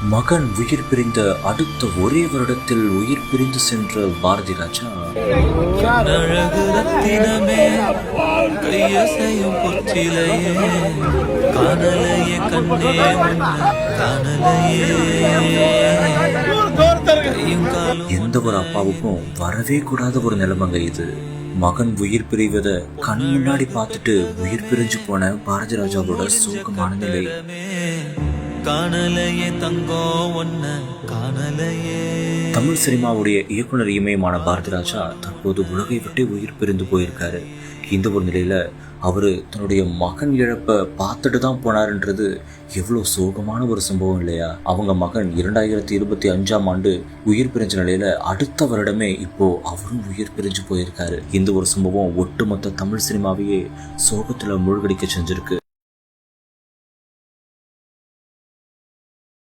மகன் உயிர் பிரிந்த அடுத்த ஒரே வருடத்தில் உயிர் பிரிந்து சென்ற பாரதி ராஜா அழகு ரத்தினமே கையசையும் பொற்றிலையே காணலையே கண்ணே காணலையே கையும் காலும் எந்த ஒரு அப்பாவுக்கும் வரவே கூடாத ஒரு நிலைமைங்க இது. மகன் உயிர் பிரிவதை கண் முன்னாடி பார்த்துட்டு உயிர் பிரிஞ்சு போன பாரதி ராஜாவோட சோகமான நிலை. காணலையே தங்கம் ஒன்ன காணலையே. தமிழ் சினிமாவுடைய இயக்குனர் இமயமான பாரதி ராஜா தற்போது உலகை விட்டு உயிர் பிரிந்து போயிருக்காரு. இந்த ஒரு நிலையில அவரு தன்னுடைய மகன் இழப்பை பார்த்துட்டு தான் போனாருன்றது எவ்வளவு சோகமான ஒரு சம்பவம் இல்லையா? அவங்க மகன் 2025 உயிர் பிரிஞ்ச நிலையில அடுத்த வருடமே இப்போ அவரும் உயிர் பிரிஞ்சு போயிருக்காரு. இந்த ஒரு சம்பவம் ஒட்டுமொத்த தமிழ் சினிமாவையே சோகத்துல மூழ்கடிக்க செஞ்சிருக்கு.